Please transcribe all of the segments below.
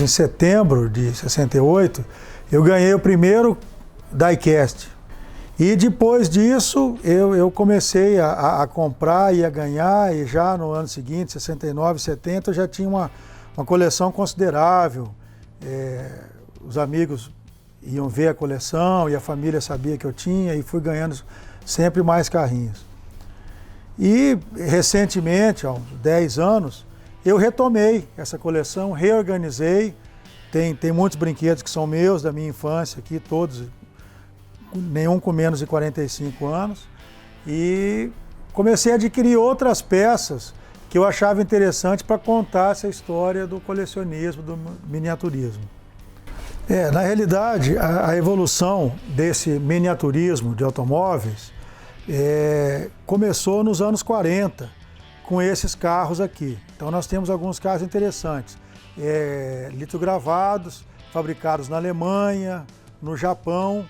em setembro de 68, eu ganhei o primeiro diecast. E depois disso, eu comecei a comprar e a ganhar, e já no ano seguinte, 69, 70, eu já tinha uma coleção considerável. Os amigos iam ver a coleção e a família sabia que eu tinha, e fui ganhando sempre mais carrinhos. E recentemente, há uns 10 anos, eu retomei essa coleção, reorganizei. Tem muitos brinquedos que são meus, da minha infância aqui, todos, nenhum com menos de 45 anos. E comecei a adquirir outras peças que eu achava interessante para contar essa história do colecionismo, do miniaturismo. Na realidade, a evolução desse miniaturismo de automóveis começou nos anos 40, com esses carros aqui. Então nós temos alguns carros interessantes, litogravados, fabricados na Alemanha, no Japão.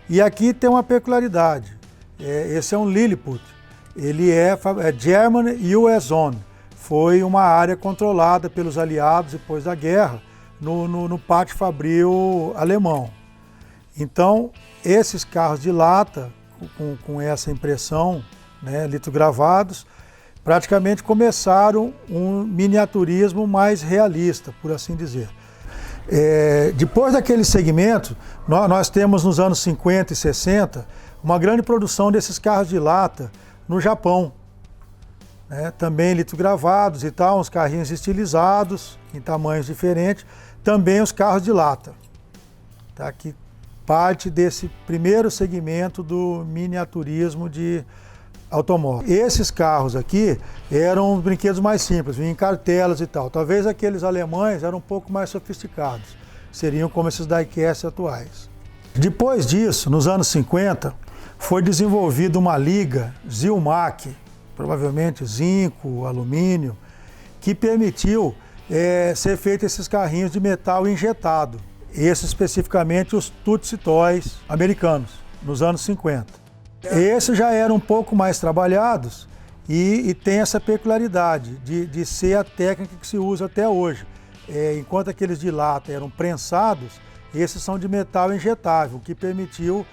E aqui tem uma peculiaridade, esse é um Lilliput, ele é German US Zone, foi uma área controlada pelos aliados depois da guerra, no pátio fabril alemão. Então, esses carros de lata, com essa impressão, né, litogravados, praticamente começaram um miniaturismo mais realista, por assim dizer. Depois daquele segmento, nós temos nos anos 50 e 60 uma grande produção desses carros de lata no Japão. Também litogravados e tal, uns carrinhos estilizados, em tamanhos diferentes, também os carros de lata. Tá? Que parte desse primeiro segmento do miniaturismo de automóvel. Esses carros aqui eram brinquedos mais simples, vinham em cartelas e tal. Talvez aqueles alemães eram um pouco mais sofisticados, seriam como esses diecast atuais. Depois disso, nos anos 50, foi desenvolvida uma liga Zilmac, provavelmente zinco, alumínio, que permitiu ser feito esses carrinhos de metal injetado. Esses especificamente os Tootsie Toys americanos, nos anos 50. Esses já eram um pouco mais trabalhados e tem essa peculiaridade de ser a técnica que se usa até hoje. Enquanto aqueles de lata eram prensados, esses são de metal injetável, o que permitiu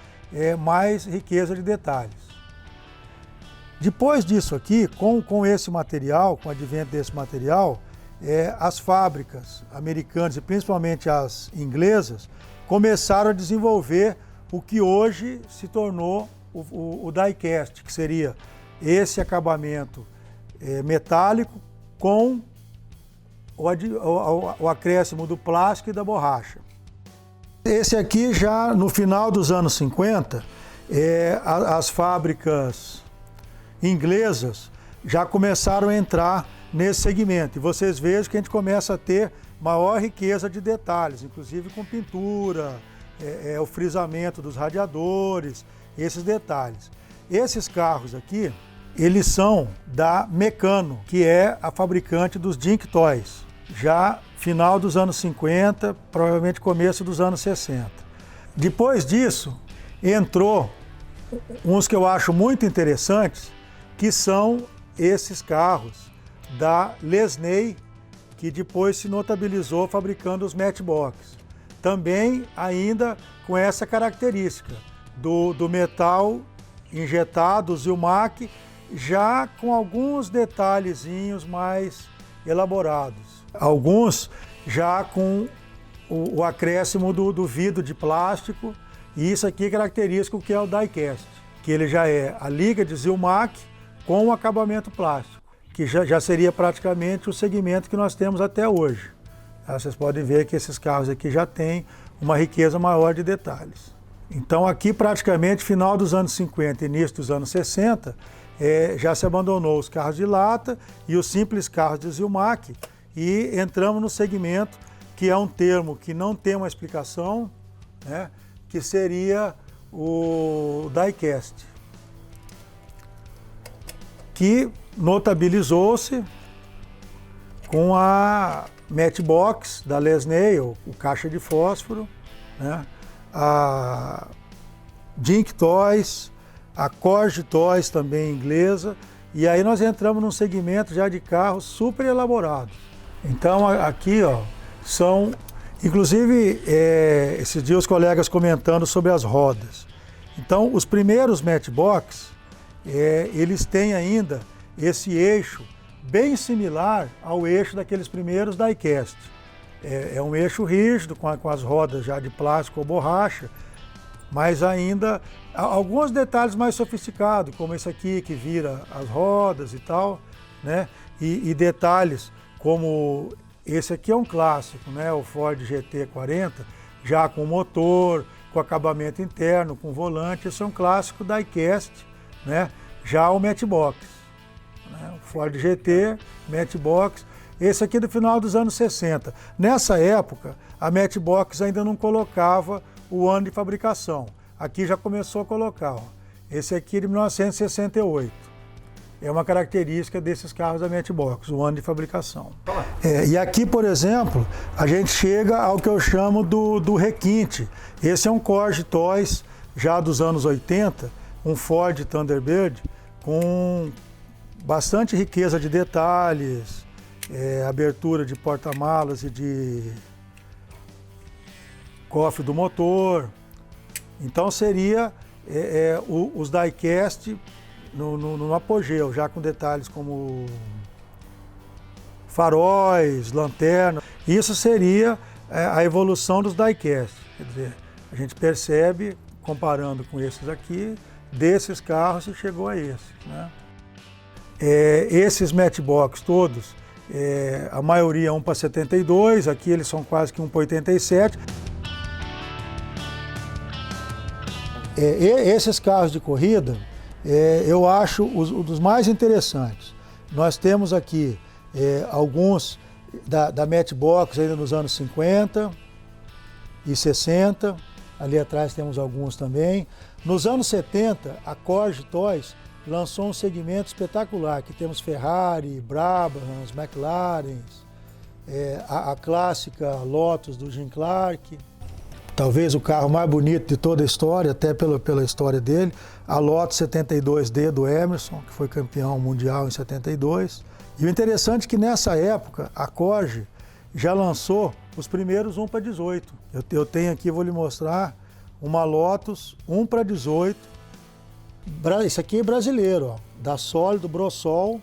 mais riqueza de detalhes. Depois disso aqui, com esse material, com o advento desse material, as fábricas americanas e principalmente as inglesas começaram a desenvolver o que hoje se tornou o diecast, que seria esse acabamento metálico com o acréscimo do plástico e da borracha. Esse aqui já no final dos anos 50, as fábricas inglesas já começaram a entrar nesse segmento. E vocês vejam que a gente começa a ter maior riqueza de detalhes, inclusive com pintura, o frisamento dos radiadores, esses detalhes. Esses carros aqui, eles são da Meccano, que é a fabricante dos Dink Toys, já final dos anos 50, provavelmente começo dos anos 60. Depois disso, entrou uns que eu acho muito interessantes, que são esses carros da Lesney, que depois se notabilizou fabricando os Matchbox. Também ainda com essa característica do metal injetado, o Zilmac, já com alguns detalhezinhos mais elaborados. Alguns já com o acréscimo do vidro de plástico, e isso aqui é característico que é o diecast, que ele já é a liga de Zilmac com o acabamento plástico, que já seria praticamente o segmento que nós temos até hoje. Vocês podem ver que esses carros aqui já têm uma riqueza maior de detalhes. Então aqui praticamente final dos anos 50 e início dos anos 60, já se abandonou os carros de lata e os simples carros de Zilmac e entramos no segmento que é um termo que não tem uma explicação, né, que seria o diecast, que notabilizou-se com a Matchbox da Lesney, o caixa de fósforo, né? A Dink Toys, a Corgi Toys também inglesa, e aí nós entramos num segmento já de carros super elaborados. Então aqui, ó, são Inclusive, esses dias os colegas comentando sobre as rodas. Então, os primeiros Matchbox, eles têm ainda esse eixo bem similar ao eixo daqueles primeiros die-cast. É um eixo rígido, com as rodas já de plástico ou borracha, mas ainda alguns detalhes mais sofisticados, como esse aqui que vira as rodas e tal, né? E detalhes como esse aqui é um clássico, né? O Ford GT40, já com motor, com acabamento interno, com volante. Esse é um clássico die-cast, né? Já o Matchbox, né? O Ford GT, Matchbox. Esse aqui é do final dos anos 60. Nessa época, a Matchbox ainda não colocava o ano de fabricação. Aqui já começou a colocar. Ó. Esse aqui é de 1968. É uma característica desses carros da Matchbox, o ano de fabricação. E aqui, por exemplo, a gente chega ao que eu chamo do requinte. Esse é um Corge Toys já dos anos 80, um Ford Thunderbird com bastante riqueza de detalhes, abertura de porta-malas e de cofre do motor. Então seria os die-cast no apogeu, já com detalhes como faróis, lanterna. Isso seria a evolução dos die-cast. Quer dizer, a gente percebe, comparando com esses aqui, desses carros se chegou a esses, né? Esses Matchbox todos, a maioria 1:72, aqui eles são quase que 1:87. Esses carros de corrida, eu acho um dos mais interessantes. Nós temos aqui alguns da Matchbox ainda nos anos 50 e 60, ali atrás temos alguns também. Nos anos 70, a Corge Toys lançou um segmento espetacular, que temos Ferrari, Brabhams, McLarens, a clássica Lotus do Jim Clark, talvez o carro mais bonito de toda a história, até pela história dele, a Lotus 72D do Emerson, que foi campeão mundial em 72. E o interessante é que nessa época a Corge já lançou os primeiros 1:18. Eu tenho aqui, vou lhe mostrar, uma Lotus 1:18. Isso aqui é brasileiro, ó, da Sólido Brosol,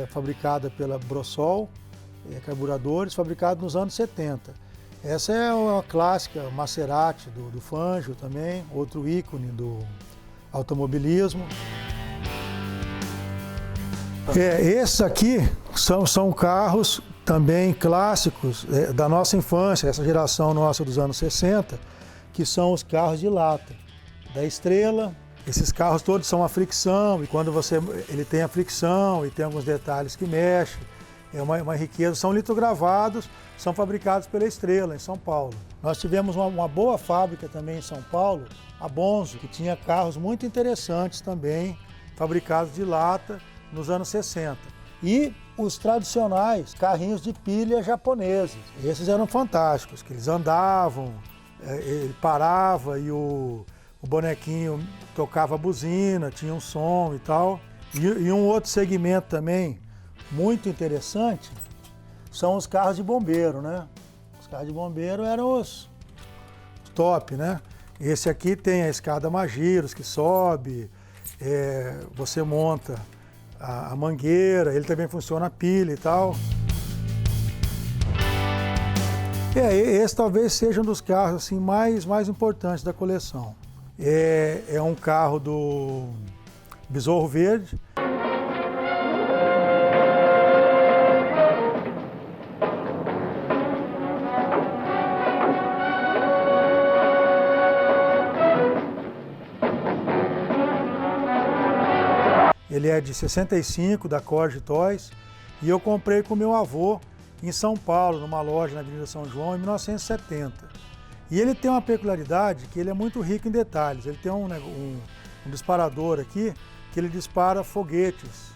fabricada pela Brosol, carburadores, fabricado nos anos 70. Essa é uma clássica Maserati do Fangio também, outro ícone do automobilismo. Esses aqui são carros também clássicos da nossa infância, essa geração nossa dos anos 60, que são os carros de lata, da Estrela. Esses carros todos são a fricção, e quando ele tem a fricção e tem alguns detalhes que mexem, é uma riqueza. São litogravados, são fabricados pela Estrela, em São Paulo. Nós tivemos uma boa fábrica também em São Paulo, a Bonzo, que tinha carros muito interessantes também, fabricados de lata nos anos 60. E os tradicionais carrinhos de pilha japoneses. Esses eram fantásticos, que eles andavam, ele parava e o bonequinho tocava buzina, tinha um som e tal. E um outro segmento também muito interessante são os carros de bombeiro, né? Os carros de bombeiro eram os top, né? Esse aqui tem a escada Magiros que sobe, você monta a mangueira, ele também funciona a pilha e tal. Esse talvez seja um dos carros assim, mais importantes da coleção. É um carro do Besouro Verde. Ele é de 65, da Corge Toys, e eu comprei com meu avô em São Paulo, numa loja na Avenida São João, em 1970. E ele tem uma peculiaridade que ele é muito rico em detalhes. Ele tem um disparador aqui, que ele dispara foguetes,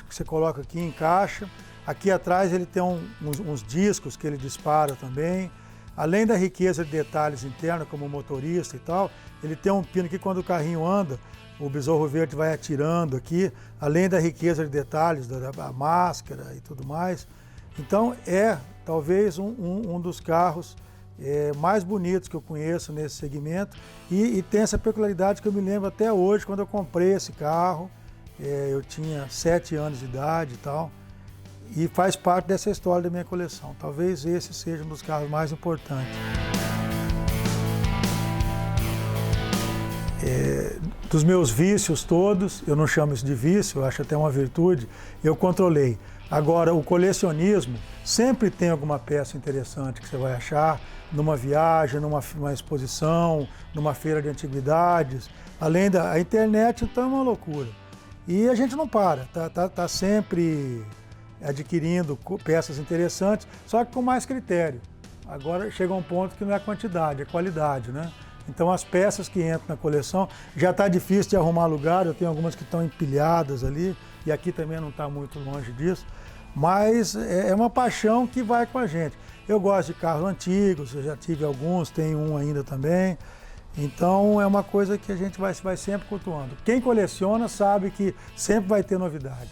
que você coloca aqui, encaixa. Aqui atrás ele tem uns discos que ele dispara também. Além da riqueza de detalhes internos, como o motorista e tal, ele tem um pino que quando o carrinho anda, o Besouro Verde vai atirando aqui, além da riqueza de detalhes, da máscara e tudo mais. Então talvez um dos carros mais bonitos que eu conheço nesse segmento e tem essa peculiaridade que eu me lembro até hoje, quando eu comprei esse carro, eu tinha 7 anos de idade e tal, e faz parte dessa história da minha coleção. Talvez esse seja um dos carros mais importantes. Dos meus vícios todos, eu não chamo isso de vício, eu acho até uma virtude, eu controlei. Agora, o colecionismo, sempre tem alguma peça interessante que você vai achar numa viagem, numa exposição, numa feira de antiguidades. Além da internet, então é uma loucura. E a gente não para, tá sempre adquirindo peças interessantes, só que com mais critério. Agora chega um ponto que não é a quantidade, é a qualidade, né? Então as peças que entram na coleção, já está difícil de arrumar lugar, eu tenho algumas que estão empilhadas ali, e aqui também não está muito longe disso, mas é uma paixão que vai com a gente. Eu gosto de carros antigos, eu já tive alguns, tenho um ainda também, então é uma coisa que a gente vai sempre cultuando. Quem coleciona sabe que sempre vai ter novidade.